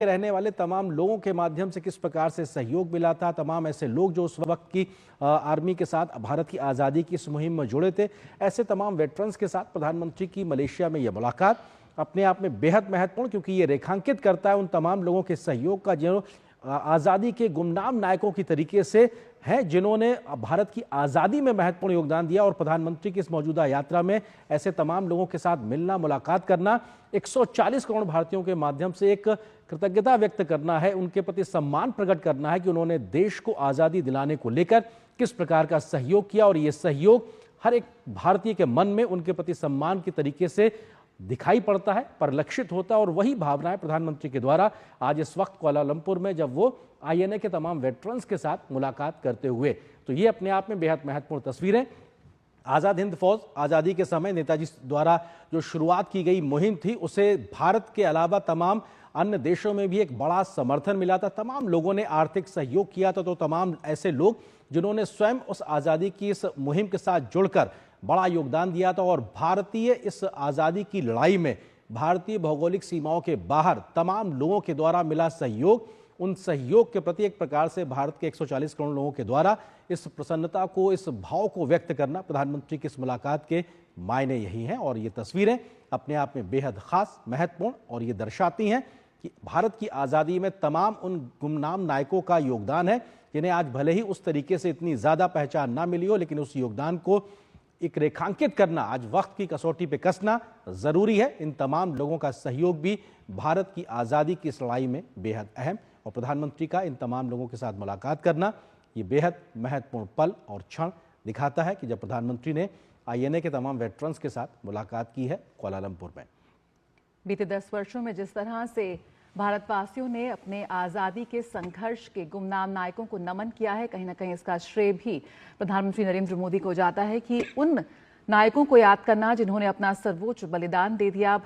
रहने वाले तमाम लोगों के माध्यम से किस प्रकार से सहयोग मिला था। तमाम ऐसे लोग जो उस वक्त की आर्मी के साथ भारत की आज़ादी की इस मुहिम में जुड़े थे, ऐसे तमाम वेटरन्स के साथ प्रधानमंत्री की मलेशिया में यह मुलाकात अपने आप में बेहद महत्वपूर्ण, क्योंकि ये रेखांकित करता है उन तमाम लोगों के सहयोग का जो आज़ादी के गुमनाम नायकों की तरीके से हैं, जिन्होंने भारत की आज़ादी में महत्वपूर्ण योगदान दिया। और प्रधानमंत्री की इस मौजूदा यात्रा में ऐसे तमाम लोगों के साथ मिलना, मुलाकात करना, 140 करोड़ भारतीयों के माध्यम से एक कृतज्ञता व्यक्त करना है, उनके प्रति सम्मान प्रकट करना है कि उन्होंने देश को आज़ादी दिलाने को लेकर किस प्रकार का सहयोग किया। और ये सहयोग हर एक भारतीय के मन में उनके प्रति सम्मान के तरीके से दिखाई पड़ता है, परिलक्षित होता है। और वही भावनाएं प्रधानमंत्री के द्वारा आज इस वक्त कुआलालंपुर में जब वो आईएनए के तमाम वेटरन्स के साथ मुलाकात करते हुए, तो ये अपने आप में बेहद महत्वपूर्ण तस्वीरें। आज़ाद हिंद फौज आज़ादी के समय नेताजी द्वारा जो शुरुआत की गई मुहिम थी, उसे भारत के अलावा तमाम अन्य देशों में भी एक बड़ा समर्थन मिला था। तमाम लोगों ने आर्थिक सहयोग किया था। तो तमाम ऐसे लोग जिन्होंने स्वयं उस आज़ादी की इस मुहिम के साथ जुड़कर बड़ा योगदान दिया था। और भारतीय इस आज़ादी की लड़ाई में भारतीय भौगोलिक सीमाओं के बाहर तमाम लोगों के द्वारा मिला सहयोग, उन सहयोग के प्रति एक प्रकार से भारत के 140 करोड़ लोगों के द्वारा इस प्रसन्नता को, इस भाव को व्यक्त करना प्रधानमंत्री की इस मुलाकात के मायने यही हैं। और ये तस्वीरें अपने आप में बेहद खास, महत्वपूर्ण, और ये दर्शाती हैं कि भारत की आज़ादी में तमाम उन गुमनाम नायकों का योगदान है, जिन्हें आज भले ही उस तरीके से इतनी ज़्यादा पहचान ना मिली हो, लेकिन उस योगदान को एक रेखांकित करना, आज वक्त की कसौटी पे कसना ज़रूरी है। इन तमाम लोगों का सहयोग भी भारत की आज़ादी की इस लड़ाई में बेहद अहम, और प्रधानमंत्री का इन तमाम लोगों के साथ मुलाकात करना ये बेहद महत्वपूर्ण पल और क्षण दिखाता है कि जब प्रधानमंत्री ने आईएनए के तमाम वेटरन्स के साथ मुलाकात की है कुआलालंपुर में। बीते 10 वर्षों में जिस तरह से भारतवासियों ने अपने आज़ादी के संघर्ष के गुमनाम नायकों को नमन किया है, कहीं ना कहीं इसका श्रेय भी प्रधानमंत्री नरेंद्र मोदी को जाता है कि उन नायकों को याद करना जिन्होंने अपना सर्वोच्च बलिदान दे दिया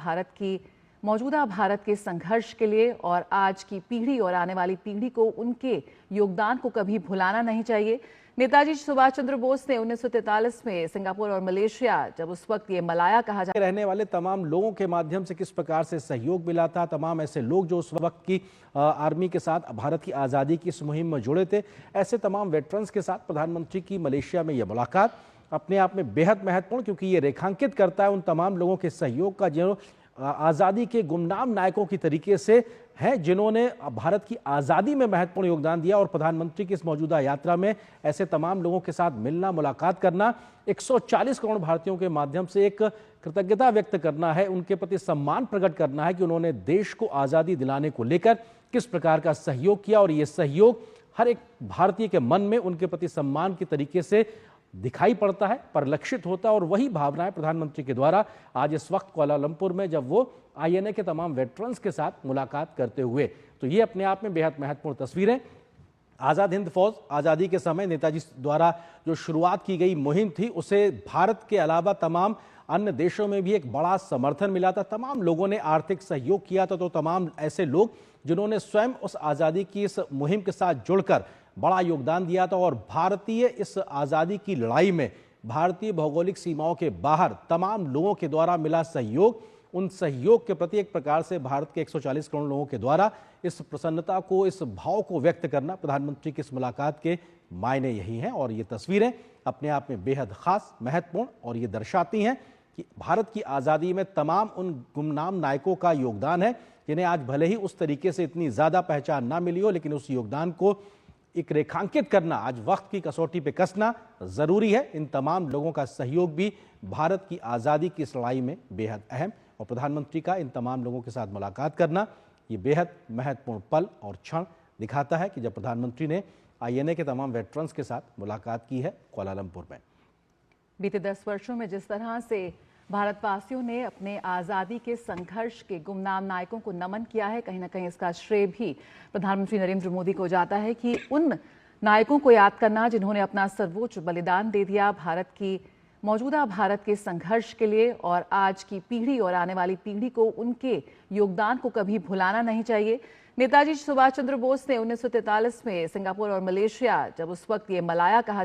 मौजूदा भारत के संघर्ष के लिए, और आज की पीढ़ी और आने वाली पीढ़ी को उनके योगदान को कभी भुलाना नहीं चाहिए। नेताजी सुभाष चंद्र बोस ने 1943 में सिंगापुर और मलेशिया, जब उस वक्त ये मलाया कहा जाता रहने वाले तमाम लोगों के माध्यम से किस प्रकार से सहयोग मिला था। तमाम ऐसे लोग जो उस वक्त की आर्मी के साथ भारत की आज़ादी की इस मुहिम में जुड़े थे, ऐसे तमाम वेटरन्स के साथ प्रधानमंत्री की मलेशिया में यह मुलाकात अपने आप में बेहद महत्वपूर्ण, क्योंकि ये रेखांकित करता है उन तमाम लोगों के सहयोग का जो आज़ादी के गुमनाम नायकों की तरीके से हैं, जिन्होंने भारत की आज़ादी में महत्वपूर्ण योगदान दिया। और प्रधानमंत्री की इस मौजूदा यात्रा में ऐसे तमाम लोगों के साथ मिलना, मुलाकात करना, 140 करोड़ भारतीयों के माध्यम से एक कृतज्ञता व्यक्त करना है, उनके प्रति सम्मान प्रकट करना है कि उन्होंने देश को आज़ादी दिलाने को लेकर किस प्रकार का सहयोग किया। और ये सहयोग हर एक भारतीय के मन में उनके प्रति सम्मान के तरीके से दिखाई पड़ता है, परिलक्षित होता है। और वही भावनाएं प्रधानमंत्री के द्वारा आज इस वक्त कुआलालंपुर में जब वो आईएनए के तमाम वेटरन्स के साथ मुलाकात करते हुए, तो ये अपने आप में बेहद महत्वपूर्ण तस्वीरें। आज़ाद हिंद फौज आज़ादी के समय नेताजी द्वारा जो शुरुआत की गई मुहिम थी, उसे भारत के अलावा तमाम अन्य देशों में भी एक बड़ा समर्थन मिला था। तमाम लोगों ने आर्थिक सहयोग किया था। तो तमाम ऐसे लोग जिन्होंने स्वयं उस आज़ादी की इस मुहिम के साथ जुड़कर बड़ा योगदान दिया था। और भारतीय इस आज़ादी की लड़ाई में भारतीय भौगोलिक सीमाओं के बाहर तमाम लोगों के द्वारा मिला सहयोग, उन सहयोग के प्रति एक प्रकार से भारत के 140 करोड़ लोगों के द्वारा इस प्रसन्नता को, इस भाव को व्यक्त करना प्रधानमंत्री की इस मुलाकात के मायने यही हैं। और ये तस्वीरें अपने आप में बेहद खास, महत्वपूर्ण, और ये दर्शाती हैं कि भारत की आज़ादी में तमाम उन गुमनाम नायकों का योगदान है, जिन्हें आज भले ही उस तरीके से इतनी ज़्यादा पहचान ना मिली हो, लेकिन उस योगदान को एक रेखांकित करना, आज वक्त की कसौटी पे कसना ज़रूरी है। इन तमाम लोगों का सहयोग भी भारत की आज़ादी की इस लड़ाई में बेहद अहम, और प्रधानमंत्री का इन तमाम लोगों के साथ मुलाकात करना ये बेहद महत्वपूर्ण पल और क्षण दिखाता है कि जब प्रधानमंत्री ने आईएनए के तमाम वेटरन्स के साथ मुलाकात की है कुआलालंपुर में। बीते 10 वर्षों में जिस तरह से भारतवासियों ने अपने आज़ादी के संघर्ष के गुमनाम नायकों को नमन किया है, कहीं ना कहीं इसका श्रेय भी प्रधानमंत्री नरेंद्र मोदी को जाता है कि उन नायकों को याद करना जिन्होंने अपना सर्वोच्च बलिदान दे दिया मौजूदा भारत के संघर्ष के लिए, और आज की पीढ़ी और आने वाली पीढ़ी को उनके योगदान को कभी भुलाना नहीं चाहिए। नेताजी सुभाष चंद्र बोस ने 1943 में सिंगापुर और मलेशिया, जब उस वक्त ये मलाया कहा